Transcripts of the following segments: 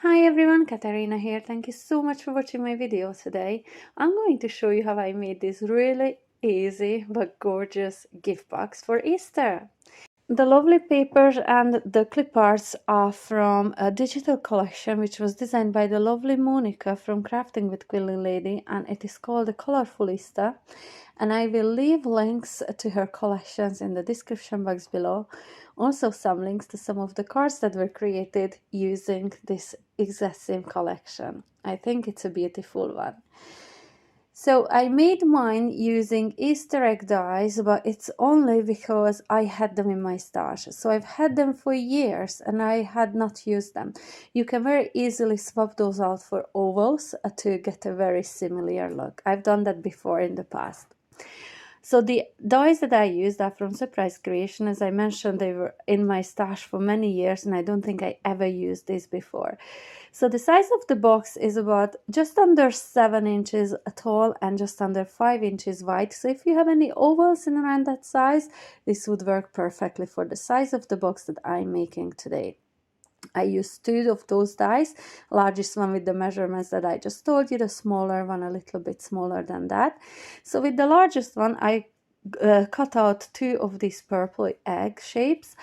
Hi everyone, Katarina here. Thank you so much for watching my video today. I'm going to show you how I made this really easy but gorgeous gift box for Easter. The lovely papers and the clip arts are from a digital collection which was designed by the lovely Monika from Crafting with Quilling Lady, and it is called the Colorful Easter. And I will leave links to her collections in the description box below. Also some links to some of the cards that were created using this exact same collection. I think it's a beautiful one. So I made mine using Easter egg dies, but it's only because I had them in my stash. So I've had them for years and I had not used them. You can very easily swap those out for ovals to get a very similar look. I've done that before in the past. So the dies that I used are from Surprise Creation. As I mentioned, they were in my stash for many years and I don't think I ever used this before. So the size of the box is about just under 7 inches tall and just under 5 inches wide. So if you have any ovals in around that size, this would work perfectly for the size of the box that I'm making today. I used 2 of those dies, largest one with the measurements that I just told you, the smaller one a little bit smaller than that. So with the largest one, I cut out 2 of these purple egg shapes,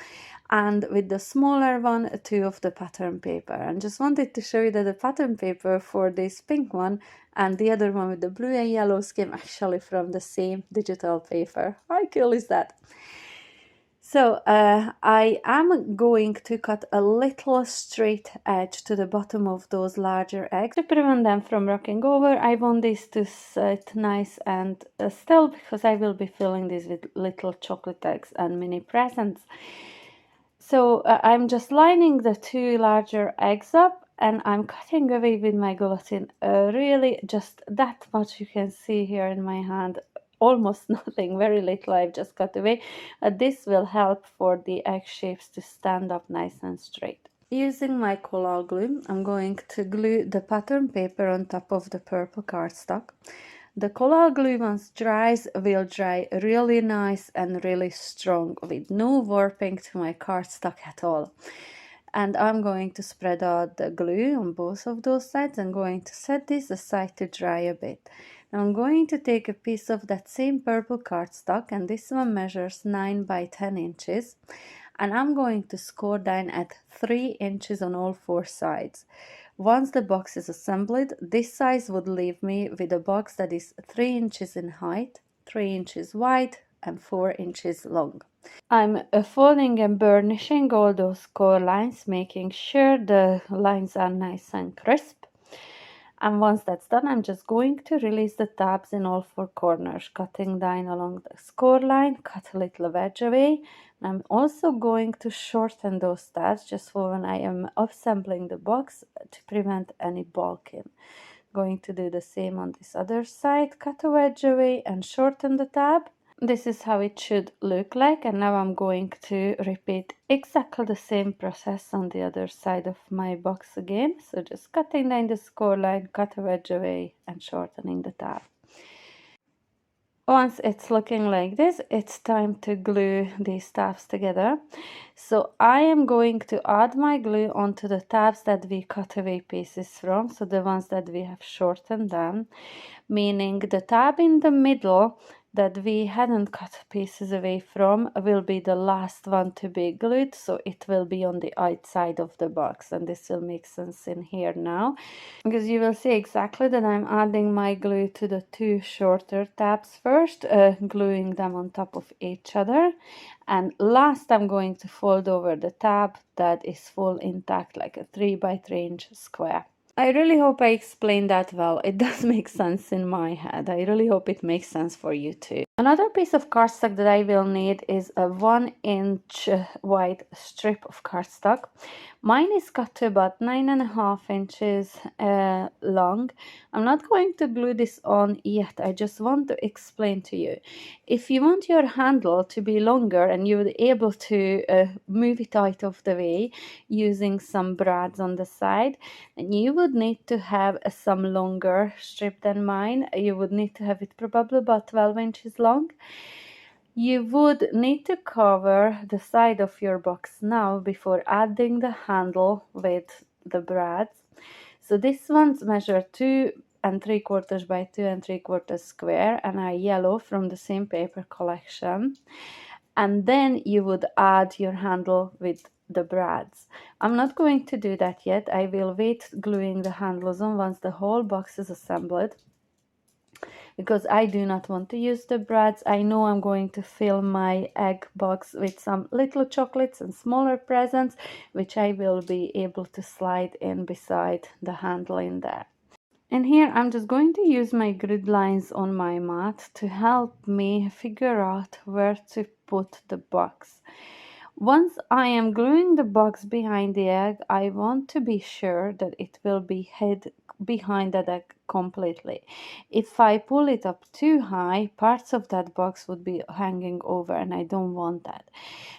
and with the smaller one 2 of the pattern paper. And just wanted to show you that the pattern paper for this pink one and the other one with the blue and yellows came actually from the same digital paper. How cool is that? So I am going to cut a little straight edge to the bottom of those larger eggs to prevent them from rocking over. I want this to sit nice and still, because I will be filling this with little chocolate eggs and mini presents. So I'm just lining the 2 larger eggs up and I'm cutting away with my guillotine, really just that much. You can see here in my hand, almost nothing, very little I've just cut away. This will help for the egg shapes to stand up nice and straight. Using my coral glue, I'm going to glue the pattern paper on top of the purple cardstock. The coral glue, once dries, will dry really nice and really strong with no warping to my cardstock at all. And I'm going to spread out the glue on both of those sides. I'm going to set this aside to dry a bit. Now I'm going to take a piece of that same purple cardstock, and this one measures 9 by 10 inches. And I'm going to score down at 3 inches on all 4 sides. Once the box is assembled, this size would leave me with a box that is 3 inches in height, 3 inches wide, and 4 inches long. I'm folding and burnishing all those score lines, making sure the lines are nice and crisp. And once that's done, I'm just going to release the tabs in all 4 corners, cutting down along the score line, cut a little wedge away. And I'm also going to shorten those tabs just for when I am assembling the box to prevent any bulking. Going to do the same on this other side, cut a wedge away and shorten the tab. This is how it should look like, and now I'm going to repeat exactly the same process on the other side of my box again. So just cutting down the score line, cut a wedge away and shortening the tab. Once it's looking like this, it's time to glue these tabs together. So I am going to add my glue onto the tabs that we cut away pieces from, so the ones that we have shortened down, meaning the tab in the middle that we hadn't cut pieces away from will be the last one to be glued, so it will be on the outside of the box, and this will make sense in here now, because you will see exactly that I'm adding my glue to the 2 shorter tabs first, gluing them on top of each other, and last I'm going to fold over the tab that is full intact, like a 3 by 3 inch square. I really hope I explained that well. It does make sense in my head. I really hope it makes sense for you too. Another piece of cardstock that I will need is a 1 inch wide strip of cardstock. Mine is cut to about 9.5 inches long. I'm not going to glue this on yet. I just want to explain to you. If you want your handle to be longer and you're able to move it out of the way using some brads on the side, then you would need to have some longer strip than mine. You would need to have it probably about 12 inches long. You would need to cover the side of your box now before adding the handle with the brads. So this one's measure 2 3/4 by 2 3/4 square, and are yellow from the same paper collection. And then you would add your handle with the brads. I'm not going to do that yet. I will wait gluing the handles on once the whole box is assembled, because I do not want to use the brads. I know I'm going to fill my egg box with some little chocolates and smaller presents, which I will be able to slide in beside the handle in there. And here I'm just going to use my grid lines on my mat to help me figure out where to put the box. Once I am gluing the box behind the egg, I want to be sure that it will be hid behind that egg completely. If I pull it up too high, parts of that box would be hanging over, and I don't want that.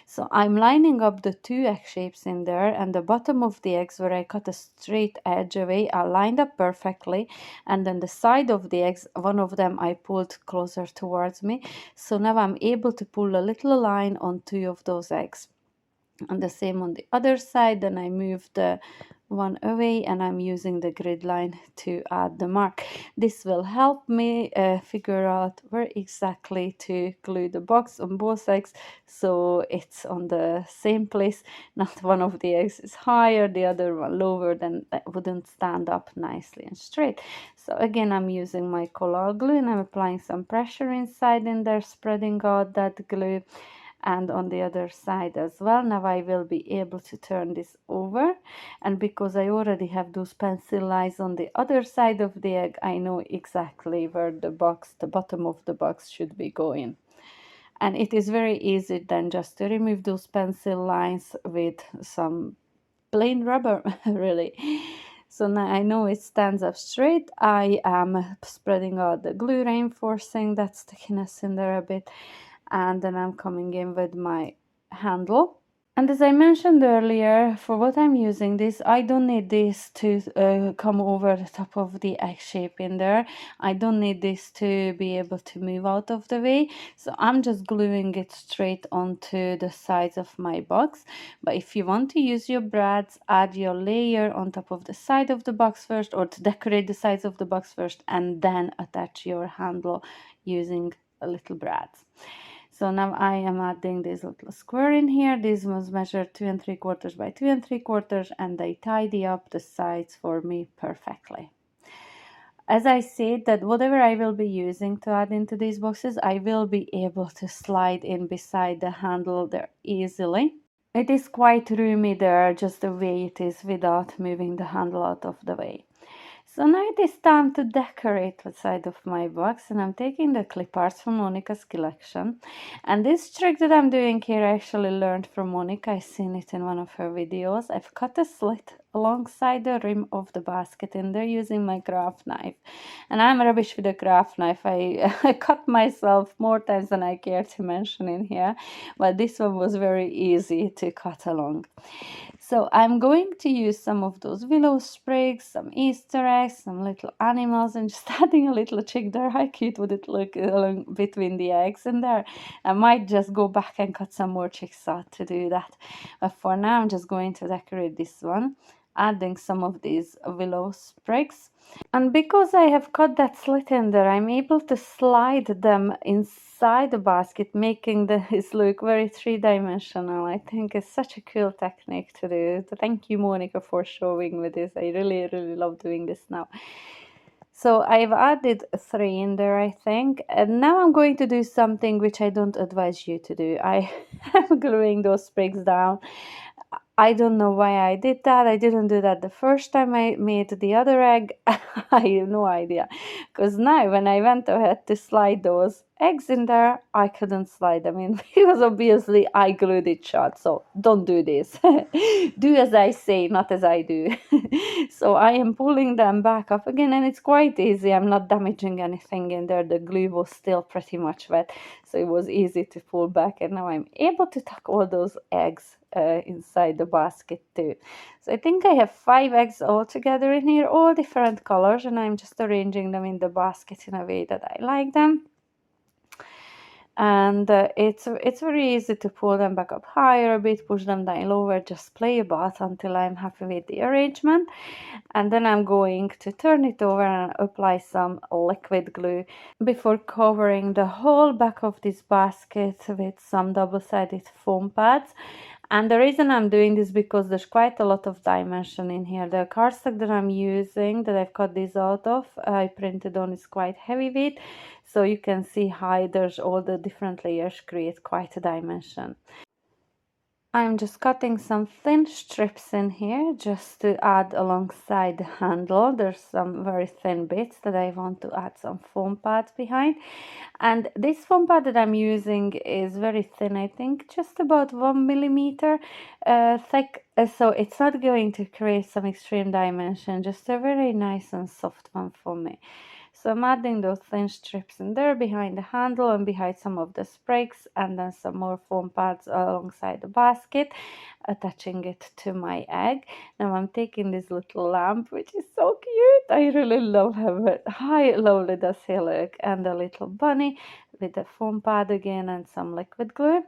So I'm lining up the 2 egg shapes in there, and the bottom of the eggs where I cut a straight edge away are lined up perfectly, and then the side of the eggs, one of them I pulled closer towards me. So now I'm able to pull a little line on 2 of those eggs. And the same on the other side. Then I move the one away, and I'm using the grid line to add the mark. This will help me figure out where exactly to glue the box on both eggs, so it's on the same place. Not one of the eggs is higher, the other one lower, then that wouldn't stand up nicely and straight. So again, I'm using my color glue, and I'm applying some pressure inside in there, spreading out that glue, and on the other side as well. Now I will be able to turn this over, and because I already have those pencil lines on the other side of the egg, I know exactly where the bottom of the box should be going. And it is very easy then just to remove those pencil lines with some plain rubber, really. So now I know it stands up straight. I am spreading out the glue, reinforcing that stickiness in there a bit, and then I'm coming in with my handle. And as I mentioned earlier, for what I'm using this, I don't need this to come over the top of the egg shape in there. I don't need this to be able to move out of the way. So I'm just gluing it straight onto the sides of my box. But if you want to use your brads, add your layer on top of the side of the box first, or to decorate the sides of the box first, and then attach your handle using a little brads. So now I am adding this little square in here. This was measured 2 3/4 by 2 3/4, and they tidy up the sides for me perfectly. As I said, that whatever I will be using to add into these boxes, I will be able to slide in beside the handle there easily. It is quite roomy there, just the way it is, without moving the handle out of the way. So now it is time to decorate the side of my box, and I'm taking the clip arts from Monika's collection. And this trick that I'm doing here, I actually learned from Monika. I've seen it in one of her videos. I've cut a slit alongside the rim of the basket in there using my craft knife. And I'm rubbish with a craft knife. I cut myself more times than I care to mention in here, but this one was very easy to cut along. So I'm going to use some of those willow sprigs, some Easter eggs, some little animals, and just adding a little chick there. How cute would it look along between the eggs in there? I might just go back and cut some more chicks out to do that. But for now, I'm just going to decorate this one, adding some of these willow sprigs. And because I have cut that slit in there, I'm able to slide them inside the basket, making this look very three-dimensional. I think it's such a cool technique to do. Thank you, Monika, for showing me this. I really, really love doing this now. So I've added 3 in there, I think. And now I'm going to do something which I don't advise you to do. I am gluing those sprigs down. I don't know why I did that. I didn't do that the first time I made the other egg. I have no idea. Because now when I went ahead to slide those eggs in there, I couldn't slide them in because obviously I glued it shut. So don't do this. Do as I say, not as I do. So I am pulling them back up again, and it's quite easy. I'm not damaging anything in there. The glue was still pretty much wet, so it was easy to pull back, and now I'm able to tuck all those eggs inside the basket too. So I think I have 5 eggs all together in here, all different colors, and I'm just arranging them in the basket in a way that I like them. and it's very easy to pull them back up higher a bit, push them down lower, just play about until I'm happy with the arrangement. And then I'm going to turn it over and apply some liquid glue before covering the whole back of this basket with some double-sided foam pads. And the reason I'm doing this because there's quite a lot of dimension in here. The cardstock that I'm using, that I've cut this out of, I printed on, is quite heavyweight, so you can see how there's all the different layers create quite a dimension. I'm just cutting some thin strips in here just to add alongside the handle. There's some very thin bits that I want to add some foam pads behind. And this foam pad that I'm using is very thin, I think just about 1 millimeter thick. So it's not going to create some extreme dimension, just a very nice and soft one for me. So I'm adding those thin strips in there behind the handle and behind some of the sprigs, and then some more foam pads alongside the basket, attaching it to my egg. Now I'm taking this little lamp, which is so cute. I really love her. How lovely does he look? And a little bunny with the foam pad again and some liquid glue,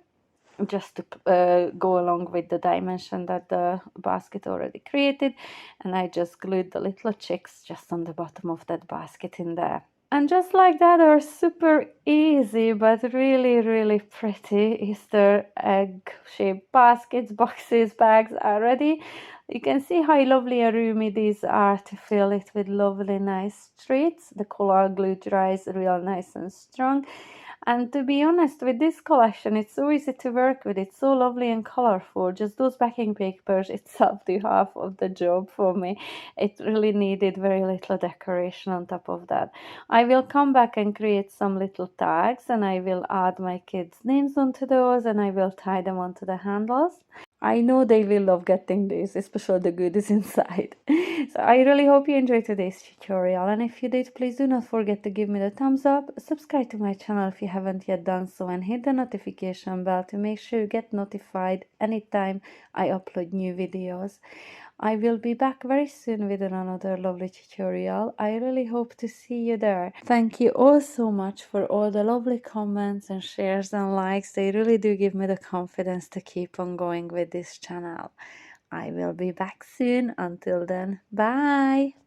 just to go along with the dimension that the basket already created. And I just glued the little chicks just on the bottom of that basket in there. And just like that, are super easy but really pretty Easter egg-shaped baskets, boxes, bags are ready. You can see how lovely and roomy these are to fill it with lovely nice treats. The color glue dries real nice and strong. And to be honest, with this collection, it's so easy to work with. It's so lovely and colorful. Just those backing papers itself do half of the job for me. It really needed very little decoration on top of that. I will come back and create some little tags, and I will add my kids' names onto those, and I will tie them onto the handles. I know they will love getting this, especially the goodies inside. So I really hope you enjoyed today's tutorial, and if you did, please do not forget to give me the thumbs up, subscribe to my channel if you haven't yet done so, and hit the notification bell to make sure you get notified anytime I upload new videos. I will be back very soon with another lovely tutorial. I really hope to see you there. Thank you all so much for all the lovely comments and shares and likes. They really do give me the confidence to keep on going with this channel. I will be back soon. Until then, bye!